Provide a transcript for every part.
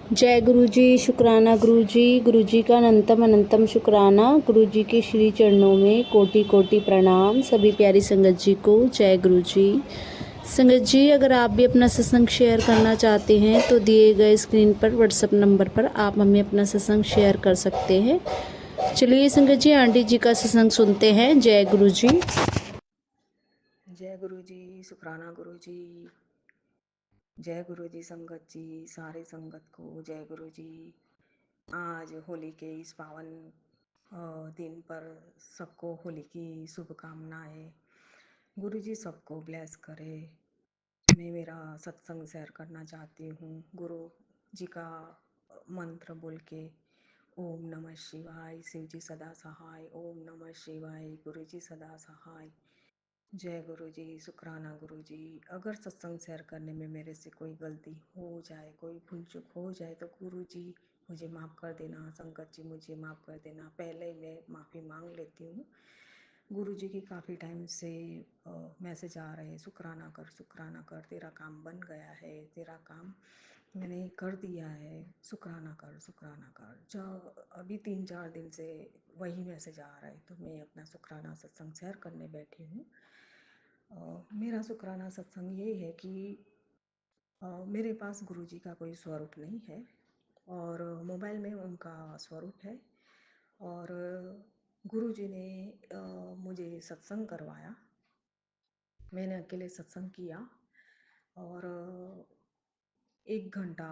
जय गुरु जी। शुक्राना गुरु जी का अनंतम अनंतम शुक्राना। गुरु जी के श्री चरणों में कोटि कोटि प्रणाम। सभी प्यारी संगत जी को जय गुरु जी। संगत जी, अगर आप भी अपना सत्संग शेयर करना चाहते हैं तो दिए गए स्क्रीन पर व्हाट्सएप नंबर पर आप हमें अपना सत्संग शेयर कर सकते हैं। चलिए संगत जी, आंटी जी का सत्संग सुनते हैं। जय गुरु जी। जय गुरु जी। शुक्राना गुरु जी। जय गुरु जी। संगत जी, सारे संगत को जय गुरु जी। आज होली के इस पावन दिन पर सबको होली की शुभकामनाएं। गुरु जी सबको ब्लेस करे। मैं मेरा सत्संग शेयर करना चाहती हूँ गुरु जी का मंत्र बोल के। ओम नमः शिवाय। शिव जी सदा सहाय। ओम नमः शिवाय। गुरु जी सदा सहाय। जय गुरु जी। शुक्राना गुरु जी। अगर सत्संग शेयर करने में मेरे से कोई गलती हो जाए, कोई भूल चूक हो जाए तो गुरु जी मुझे माफ़ कर देना। संगत जी मुझे माफ़ कर देना। पहले ही मैं माफ़ी मांग लेती हूँ। गुरु जी की काफ़ी टाइम से मैसेज आ रहे हैं, शुक्राना कर, तेरा काम बन गया है, तेरा काम मैंने कर दिया है, शुक्राना कर, शुक्राना कर। जब अभी 3-4 दिन से वही मैसेज आ रहा है तो मैं अपना शुक्राना सत्संग शेयर करने बैठी हूँ। मेरा शुक्राना सत्संग ये है कि मेरे पास गुरु जी का कोई स्वरूप नहीं है और मोबाइल में उनका स्वरूप है। और गुरु जी ने मुझे सत्संग करवाया। मैंने अकेले सत्संग किया और 1 घंटा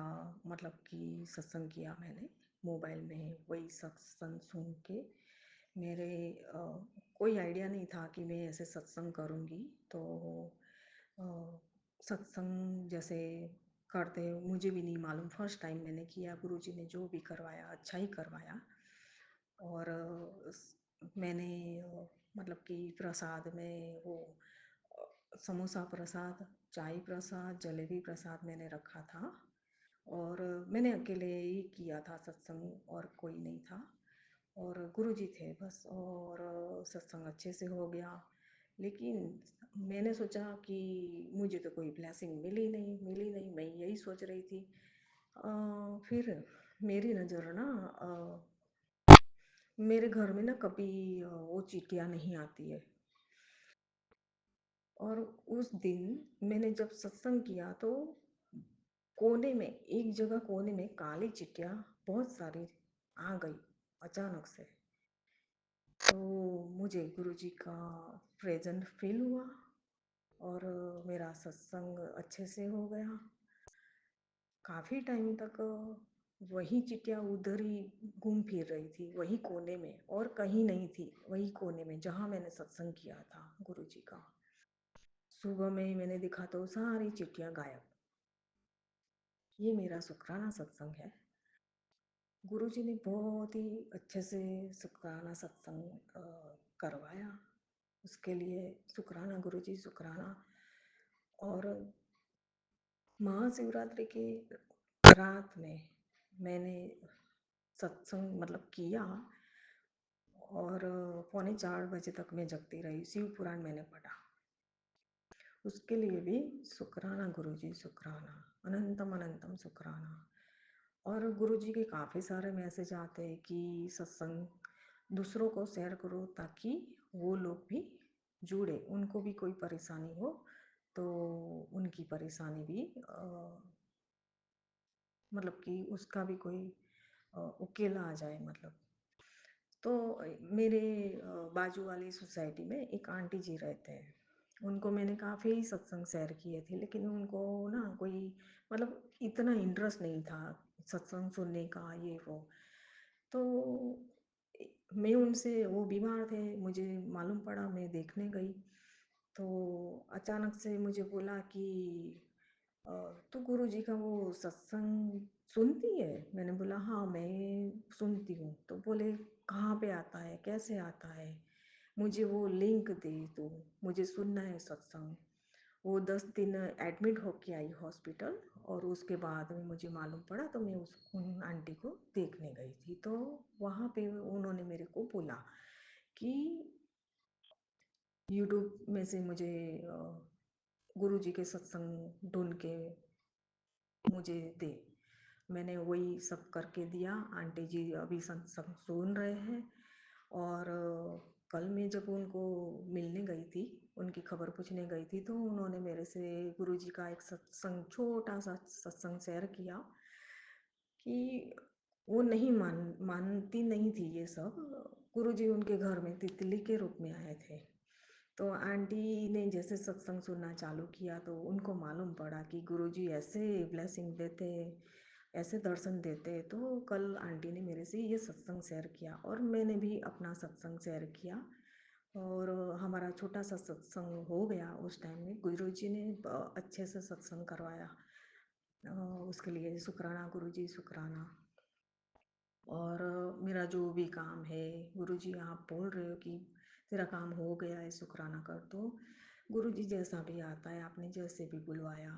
मतलब कि सत्संग किया मैंने मोबाइल में, वही सत्संग सुन के। मेरे कोई आइडिया नहीं था कि मैं ऐसे सत्संग करूँगी। तो अ, सत्संग जैसे करते मुझे भी नहीं मालूम, फर्स्ट टाइम मैंने किया। गुरुजी ने जो भी करवाया अच्छा ही करवाया। और मैंने मतलब कि प्रसाद में वो समोसा प्रसाद, चाय प्रसाद, जलेबी प्रसाद मैंने रखा था। और मैंने अकेले ही किया था सत्संग और कोई नहीं था और गुरुजी थे बस। और सत्संग अच्छे से हो गया। लेकिन मैंने सोचा कि मुझे तो कोई ब्लेसिंग मिली नहीं, मैं यही सोच रही थी। फिर मेरी नज़र ना मेरे घर में ना कभी वो चींटियाँ नहीं आती है। और उस दिन मैंने जब सत्संग किया तो कोने में, एक जगह कोने में काली चिट्टियाँ बहुत सारी आ गई अचानक से। तो मुझे गुरुजी का प्रेजेंट फील हुआ और मेरा सत्संग अच्छे से हो गया। काफ़ी टाइम तक वही चिट्टियाँ उधर ही घूम फिर रही थी, वही कोने में, और कहीं नहीं थी, वही कोने में जहाँ मैंने सत्संग किया था गुरुजी का। सुबह में ही मैंने देखा तो सारी चिट्टियाँ गायब। ये मेरा शुक्राना सत्संग है। गुरुजी ने बहुत ही अच्छे से शुक्राना सत्संग करवाया। उसके लिए शुक्राना गुरुजी, शुक्राना। और महाशिवरात्रि की रात में मैंने सत्संग मतलब किया और 3:45 तक मैं जगती रही। शिव पुराण मैंने पढ़ा। उसके लिए भी शुक्राना गुरुजी, शुक्राना, अनंतम अनंतम शुक्राना। और गुरुजी के काफ़ी सारे मैसेज आते हैं कि सत्संग दूसरों को शेयर करो ताकि वो लोग भी जुड़े, उनको भी कोई परेशानी हो तो उनकी परेशानी भी मतलब कि उसका भी कोई उकेला आ जाए मतलब। तो मेरे बाजू वाली सोसाइटी में एक आंटी जी रहते हैं। उनको मैंने काफ़ी सत्संग शेयर किए थे लेकिन उनको ना कोई मतलब इतना इंटरेस्ट नहीं था सत्संग सुनने का, ये वो। तो मैं उनसे, वो बीमार थे, मुझे मालूम पड़ा, मैं देखने गई तो अचानक से मुझे बोला कि अ, तो गुरु जी का वो सत्संग सुनती है? मैंने बोला हाँ मैं सुनती हूँ। तो बोले कहाँ पे आता है, कैसे आता है, मुझे वो लिंक दे दो, मुझे सुनना है सत्संग। वो 10 दिन एडमिट होके आई हॉस्पिटल और उसके बाद में मुझे मालूम पड़ा तो मैं उस उन आंटी को देखने गई थी। तो वहाँ पे उन्होंने मेरे को बोला कि यूट्यूब में से मुझे गुरु जी के सत्संग ढूंढ के मुझे दे। मैंने वही सब करके दिया। आंटी जी अभी सत्संग सुन रहे हैं। और कल मैं जब उनको मिलने गई थी, उनकी खबर पूछने गई थी, तो उन्होंने मेरे से गुरुजी का एक सत्संग, छोटा सा सत्संग शेयर किया कि वो नहीं मानती नहीं थी ये सब। गुरुजी उनके घर में तितली के रूप में आए थे। तो आंटी ने जैसे सत्संग सुनना चालू किया तो उनको मालूम पड़ा कि गुरुजी ऐसे ब्लेसिंग देते, ऐसे दर्शन देते। तो कल आंटी ने मेरे से ये सत्संग शेयर किया और मैंने भी अपना सत्संग शेयर किया। और हमारा छोटा सा सत्संग हो गया। उस टाइम में गुरुजी ने अच्छे से सत्संग करवाया। उसके लिए शुक्राना गुरुजी, शुक्राना। और मेरा जो भी काम है, गुरुजी आप बोल रहे हो कि तेरा काम हो गया है, शुक्राना कर दो। गुरुजी जैसा भी आता है, आपने जैसे भी बुलवाया,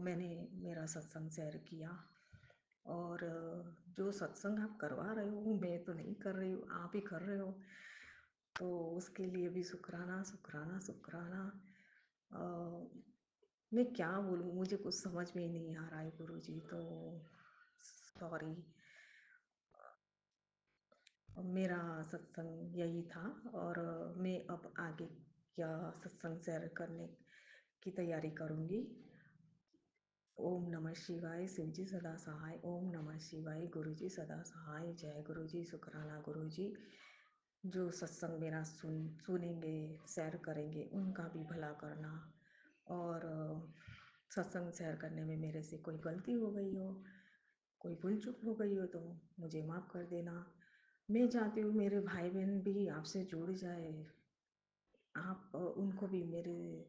मैंने मेरा सत्संग शेयर किया। और जो सत्संग आप करवा रहे हो, मैं तो नहीं कर रही हूँ, आप ही कर रहे हो। तो उसके लिए भी शुक्राना, शुक्राना, शुक्राना। मैं क्या बोलूँ, मुझे कुछ समझ में ही नहीं आ रहा है गुरुजी, तो सॉरी। मेरा सत्संग यही था। और मैं अब आगे क्या सत्संग शेयर करने की तैयारी करूँगी। ओम नमः शिवाय, शिवजी सदा सहाय। ओम नमः शिवाय, गुरुजी सदा सहाय। जय गुरुजी, शुक्राना गुरुजी। जो सत्संग मेरा सुनेंगे, शेयर करेंगे, उनका भी भला करना। और सत्संग शेयर करने में मेरे से कोई गलती हो गई हो, कोई भूल चूक हो गई हो तो मुझे माफ़ कर देना। मैं चाहती हूँ मेरे भाई बहन भी आपसे जुड़ जाए। आप उनको भी मेरे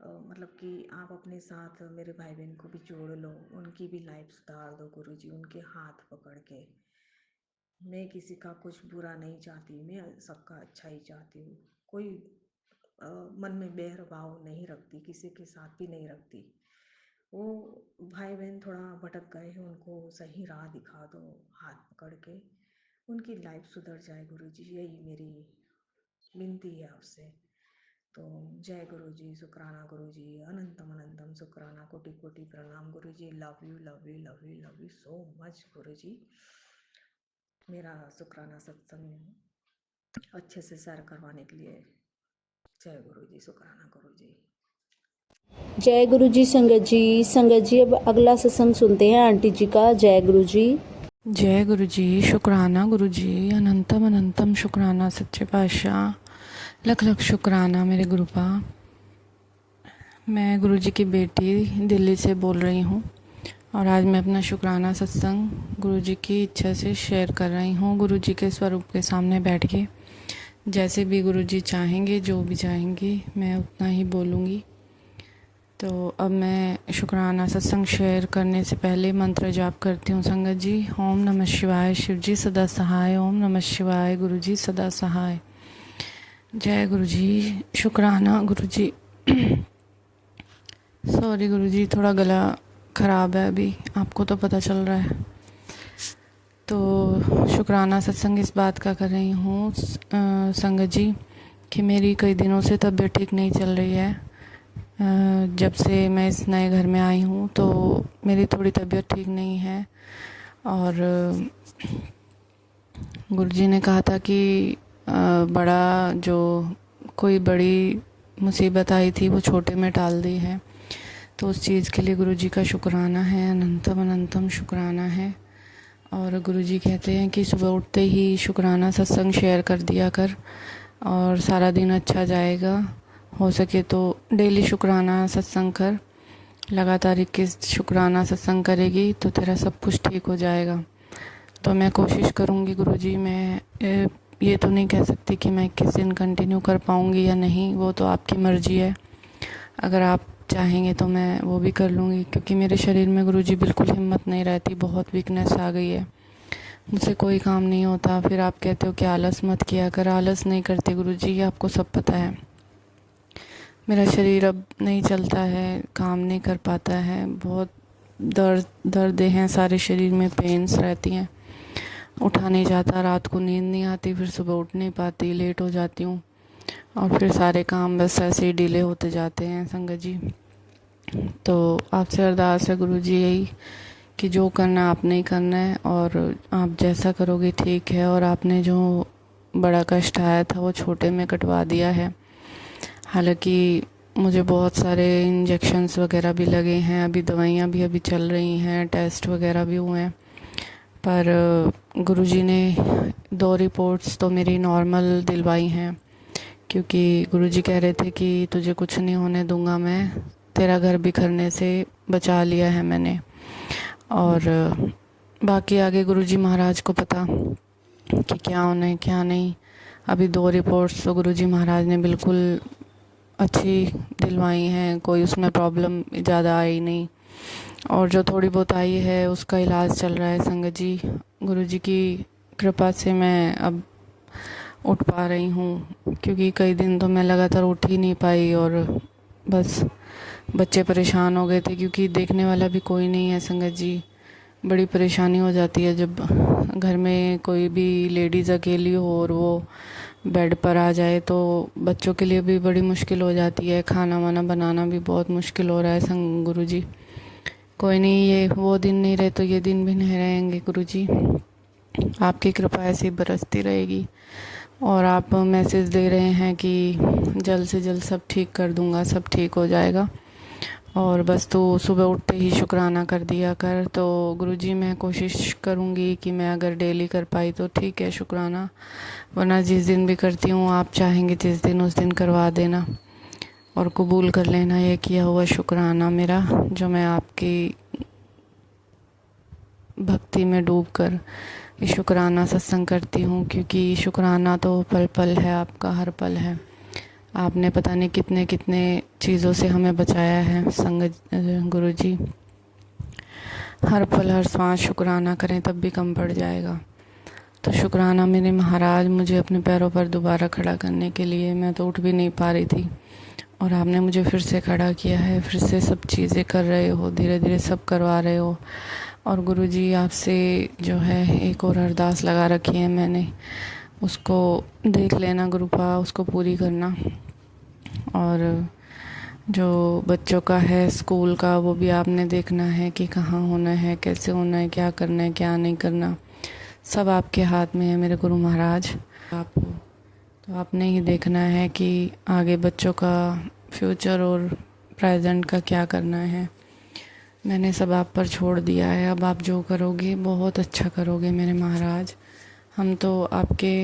मतलब कि आप अपने साथ मेरे भाई बहन को भी जोड़ लो, उनकी भी लाइफ सुधार दो गुरुजी, उनके हाथ पकड़ के। मैं किसी का कुछ बुरा नहीं चाहती, मैं सबका अच्छा ही चाहती हूँ। कोई मन में बैर भाव नहीं रखती, किसी के साथ भी नहीं रखती। वो भाई बहन थोड़ा भटक गए हैं, उनको सही राह दिखा दो हाथ पकड़ के, उनकी लाइफ सुधर जाए गुरुजी, यही मेरी विनती है आपसे। तो जय गुरुजी, शुक्राना गुरुजी, अनंतम अनंतम शुक्राना, कोटि कोटि प्रणाम Guruji. Love you, love you, love you, love you so much Guruji. मेरा शुक्राना सत्संग अच्छे से शेयर करवाने के लिए जय गुरुजी, शुक्राना गुरुजी। जय गुरु जी संगत जी अब अगला सत्संग सुनते हैं आंटी जी का। जय गुरु जी। जय गुरु जी, शुक्राना गुरु जी, अनंतम अनंतम शुक्राना सच्चे पातशाह, लख लख शुक्राना मेरे गुरुपा। मैं गुरु जी की बेटी दिल्ली से बोल रही हूँ और आज मैं अपना शुक्राना सत्संग गुरु जी की इच्छा से शेयर कर रही हूँ, गुरु जी के स्वरूप के सामने बैठ के। जैसे भी गुरु जी चाहेंगे, जो भी चाहेंगे, मैं उतना ही बोलूँगी। तो अब मैं शुक्राना सत्संग शेयर करने से पहले मंत्र जाप करती हूँ संगत जी। ओम नमः शिवाय, शिव जी सदा सहाय। ओम नमः शिवाय, गुरु जी सदा सहाय। जय गुरु जी, शुक्राना गुरु जी। सॉरी गुरु जी, थोड़ा गला ख़राब है अभी, आपको तो पता चल रहा है। तो शुक्राना सत्संग इस बात का कर रही हूँ संगत जी कि मेरी कई दिनों से तबीयत ठीक नहीं चल रही है। जब से मैं इस नए घर में आई हूँ तो मेरी थोड़ी तबीयत ठीक नहीं है। और गुरुजी ने कहा था कि बड़ा जो कोई बड़ी मुसीबत आई थी वो छोटे में टाल दी है। तो उस चीज़ के लिए गुरुजी का शुक्राना है, अनंतम अनंतम शुक्राना है। और गुरुजी कहते हैं कि सुबह उठते ही शुक्राना सत्संग शेयर कर दिया कर और सारा दिन अच्छा जाएगा। हो सके तो डेली शुक्राना सत्संग कर, लगातार 21 शुक्राना सत्संग करेगी तो तेरा सब कुछ ठीक हो जाएगा। तो मैं कोशिश करूँगी गुरुजी। मैं ये तो नहीं कह सकती कि मैं 21 दिन कंटिन्यू कर पाऊँगी या नहीं, वो तो आपकी मर्ज़ी है। अगर आप चाहेंगे तो मैं वो भी कर लूँगी, क्योंकि मेरे शरीर में गुरुजी बिल्कुल हिम्मत नहीं रहती, बहुत वीकनेस आ गई है, मुझसे कोई काम नहीं होता। फिर आप कहते हो कि आलस मत किया कर, आलस नहीं करते गुरुजी, ये आपको सब पता है। मेरा शरीर अब नहीं चलता है, काम नहीं कर पाता है, बहुत दर्द हैं, सारे शरीर में पेन्स रहती हैं, उठा नहीं जाता, रात को नींद नहीं आती, फिर सुबह उठ नहीं पाती, लेट हो जाती हूँ और फिर सारे काम बस ऐसे ही डिले होते जाते हैं संगत जी। तो आपसे अरदास है गुरुजी यही कि जो करना आपने ही करना है और आप जैसा करोगे ठीक है, और आपने जो बड़ा कष्ट आया था वो छोटे में कटवा दिया है। हालांकि मुझे बहुत सारे इंजेक्शन्स वगैरह भी लगे हैं, अभी दवाइयाँ भी अभी चल रही हैं, टेस्ट वगैरह भी हुए हैं, पर गुरुजी ने 2 रिपोर्ट्स तो मेरी नॉर्मल दिलवाई हैं, क्योंकि गुरुजी कह रहे थे कि तुझे कुछ नहीं होने दूंगा मैं, तेरा घर बिखरने से बचा लिया है मैंने। और बाकी आगे गुरुजी महाराज को पता कि क्या होना है क्या नहीं। अभी 2 रिपोर्ट्स तो गुरुजी महाराज ने बिल्कुल अच्छी दिलवाई हैं, कोई उसमें प्रॉब्लम ज़्यादा आई नहीं, और जो थोड़ी बहुत आई है उसका इलाज चल रहा है। संगत जी, गुरुजी की कृपा से मैं अब उठ पा रही हूँ, क्योंकि कई दिन तो मैं लगातार उठ ही नहीं पाई, और बस बच्चे परेशान हो गए थे, क्योंकि देखने वाला भी कोई नहीं है। संगत जी, बड़ी परेशानी हो जाती है जब घर में कोई भी लेडीज़ अकेली हो और वो बेड पर आ जाए, तो बच्चों के लिए भी बड़ी मुश्किल हो जाती है, खाना वाना बनाना भी बहुत मुश्किल हो रहा है। संग गुरुजी, कोई नहीं, ये वो दिन नहीं रहे तो ये दिन भी नहीं रहेंगे गुरुजी, आपकी कृपा ऐसी बरसती रहेगी। और आप मैसेज दे रहे हैं कि जल्द से जल्द सब ठीक कर दूंगा, सब ठीक हो जाएगा, और बस तू सुबह उठते ही शुक्राना कर दिया कर। तो गुरुजी, मैं कोशिश करूँगी कि मैं अगर डेली कर पाई तो ठीक है शुक्राना, वरना जिस दिन भी करती हूँ आप चाहेंगे जिस दिन उस दिन करवा देना, और कबूल कर लेना ये किया हुआ शुक्राना मेरा, जो मैं आपकी भक्ति में डूबकर ये शुक्राना सत्संग करती हूँ। क्योंकि शुक्राना तो पल पल है, आपका हर पल है। आपने पता नहीं कितने कितने चीज़ों से हमें बचाया है संगत गुरुजी। हर पल हर सांस शुक्राना करें तब भी कम पड़ जाएगा। तो शुक्राना मेरे महाराज, मुझे अपने पैरों पर दोबारा खड़ा करने के लिए। मैं तो उठ भी नहीं पा रही थी, और आपने मुझे फिर से खड़ा किया है, फिर से सब चीज़ें कर रहे हो, धीरे धीरे सब करवा रहे हो। और गुरुजी, आपसे जो है एक और अरदास लगा रखी है मैंने, उसको देख लेना गुरुपा, उसको पूरी करना। और जो बच्चों का है स्कूल का, वो भी आपने देखना है कि कहाँ होना है, कैसे होना है, क्या करना है, क्या नहीं करना, सब आपके हाथ में है मेरे गुरु महाराज। तो आपने ही देखना है कि आगे बच्चों का फ्यूचर और प्रेजेंट का क्या करना है। मैंने सब आप पर छोड़ दिया है, अब आप जो करोगे बहुत अच्छा करोगे मेरे महाराज। हम तो आपके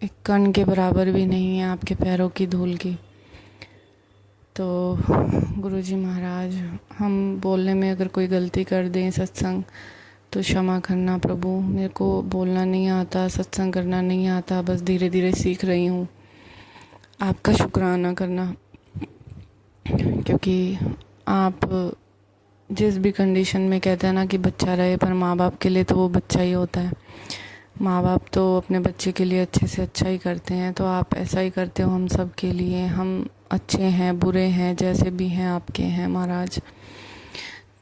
एक कण के बराबर भी नहीं है, आपके पैरों की धूल की। तो गुरुजी महाराज, हम बोलने में अगर कोई गलती कर दें सत्संग, तो क्षमा करना प्रभु। मेरे को बोलना नहीं आता, सत्संग करना नहीं आता, बस धीरे धीरे सीख रही हूँ आपका शुक्राना करना। क्योंकि आप जिस भी कंडीशन में कहते हैं ना कि बच्चा रहे, पर माँ बाप के लिए तो वो बच्चा ही होता है। माँ बाप तो अपने बच्चे के लिए अच्छे से अच्छा ही करते हैं, तो आप ऐसा ही करते हो हम सब के लिए। हम अच्छे हैं, बुरे हैं, जैसे भी हैं आपके हैं महाराज।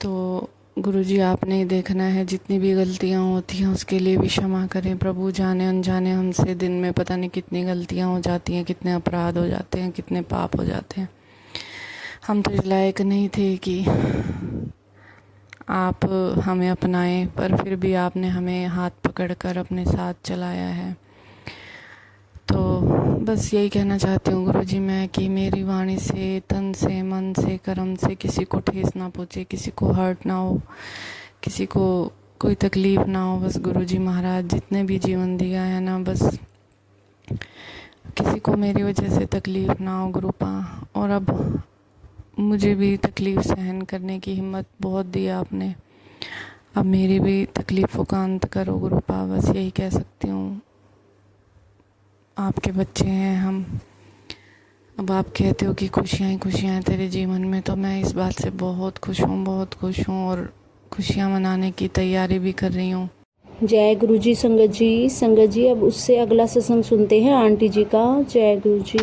तो गुरुजी, आपने ही देखना है, जितनी भी गलतियाँ होती हैं उसके लिए भी क्षमा करें प्रभु। जाने अनजाने हमसे दिन में पता नहीं कितनी गलतियाँ हो जाती हैं, कितने अपराध हो जाते हैं, कितने पाप हो जाते हैं। हम तो इस लायक नहीं थे कि आप हमें अपनाएं, पर फिर भी आपने हमें हाथ पकड़कर अपने साथ चलाया है। तो बस यही कहना चाहती हूँ गुरुजी मैं, कि मेरी वाणी से, तन से, मन से, कर्म से किसी को ठेस ना पहुँचे, किसी को हर्ट ना हो, किसी को कोई तकलीफ़ ना हो। बस गुरुजी महाराज जितने भी जीवन दिया है ना, बस किसी को मेरी वजह से तकलीफ़ ना हो गुरुपा। और अब मुझे भी तकलीफ़ सहन करने की हिम्मत बहुत दी आपने, अब मेरी भी तकलीफ़ों का अंत करो गुरुपा। बस यही कह सकती हूँ, आपके बच्चे हैं हम। अब आप कहते हो कि खुशियाँ ही खुशियाँ हैं तेरे जीवन में, तो मैं इस बात से बहुत खुश हूँ, बहुत खुश हूँ, और खुशियाँ मनाने की तैयारी भी कर रही हूँ। जय गुरु जी। संगत जी, संगत जी, अब उससे अगला सत्संग सुनते हैं आंटी जी का। जय गुरु जी।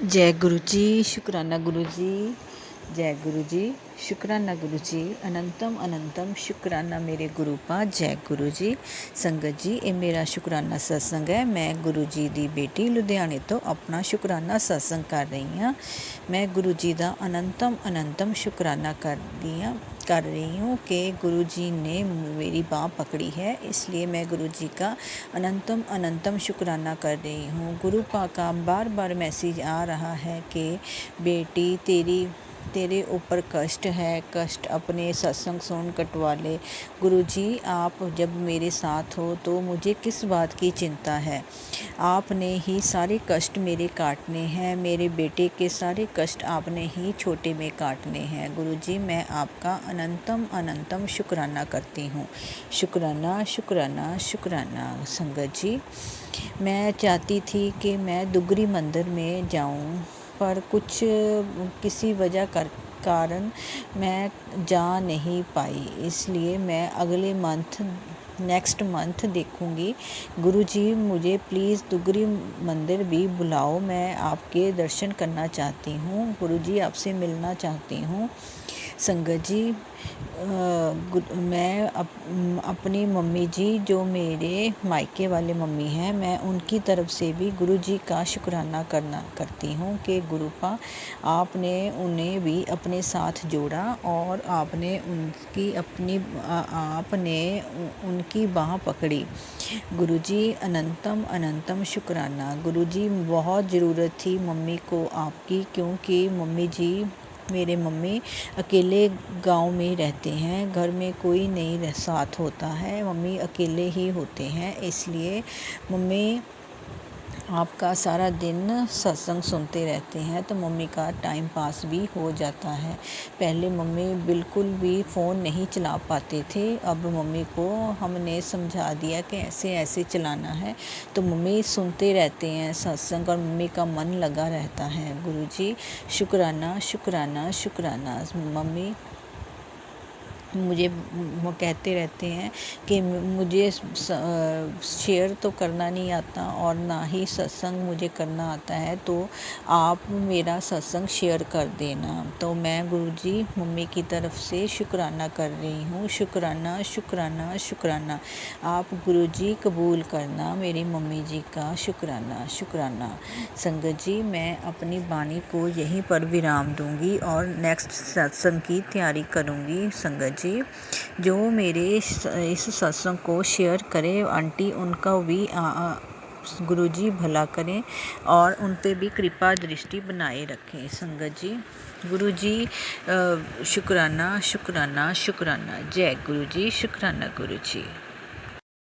जय गुरु जी, शुक्राना गुरु जी, जय गुरु जी, शुक्राना गुरु जी, अनंतम अनंतम शुक्राना मेरे गुरु पा। जय गुरु जी। संगत जी, ये मेरा शुक्राना सत्संग है। मैं गुरु जी दी बेटी लुधियाने तो अपना शुक्राना सत्संग कर रही हाँ। मैं गुरु जी का अनंतम अनंतम शुक्राना करती हाँ। कर रही हूँ कि गुरुजी ने मेरी बाह पकड़ी है, इसलिए मैं गुरुजी का अनंतम अनंतम शुक्राना कर रही हूँ। गुरु पाक का बार बार मैसेज आ रहा है कि बेटी तेरे ऊपर कष्ट है, कष्ट अपने सत्संग सुन कटवा ले। गुरुजी आप जब मेरे साथ हो तो मुझे किस बात की चिंता है। आपने ही सारे कष्ट मेरे काटने हैं, मेरे बेटे के सारे कष्ट आपने ही छोटे में काटने हैं। गुरुजी मैं आपका अनंतम अनंतम शुक्राना करती हूँ। शुक्राना शुक्राना शुक्राना। संगत जी, मैं चाहती थी कि मैं दुगरी मंदिर में जाऊँ, पर कुछ किसी वजह कारण मैं जा नहीं पाई, इसलिए मैं अगले नेक्स्ट मंथ देखूँगी। गुरुजी मुझे प्लीज़ दुगरी मंदिर भी बुलाओ, मैं आपके दर्शन करना चाहती हूँ। गुरुजी आपसे मिलना चाहती हूँ। संगत जी, मैं अपनी मम्मी जी जो मेरे मायके वाले मम्मी हैं, मैं उनकी तरफ से भी गुरुजी का शुक्राना करती हूँ कि गुरुपा आपने उन्हें भी अपने साथ जोड़ा और आपने उनकी बाह पकड़ी। गुरुजी अनंतम अनंतम शुक्राना। गुरुजी बहुत ज़रूरत थी मम्मी को आपकी, क्योंकि मेरे मम्मी अकेले गांव में रहते हैं, घर में कोई नहीं साथ होता है, मम्मी अकेले ही होते हैं, इसलिए मम्मी आपका सारा दिन सत्संग सुनते रहते हैं तो मम्मी का टाइम पास भी हो जाता है। पहले मम्मी बिल्कुल भी फ़ोन नहीं चला पाते थे, अब मम्मी को हमने समझा दिया कि ऐसे ऐसे चलाना है, तो मम्मी सुनते रहते हैं सत्संग और मम्मी का मन लगा रहता है। गुरुजी शुक्राना शुक्राना शुक्राना। मम्मी मुझे वो कहते रहते हैं कि मुझे शेयर तो करना नहीं आता और ना ही सत्संग मुझे करना आता है, तो आप मेरा सत्संग शेयर कर देना। तो मैं गुरुजी मम्मी की तरफ से शुक्राना कर रही हूँ। शुक्राना शुक्राना शुक्राना। आप गुरुजी कबूल करना मेरी मम्मी जी का शुक्राना शुक्राना। संगत जी, मैं अपनी वाणी को यहीं पर विराम दूंगी और नेक्स्ट सत्संग की तैयारी करूंगी। संगत जी, जो मेरे इस सत्संग को शेयर करें आंटी, उनका भी गुरुजी भला करें और उन पे भी कृपा दृष्टि बनाए रखें। संगत जी, गुरुजी शुक्राना शुक्राना शुक्राना। जय गुरुजी। शुक्राना गुरुजी।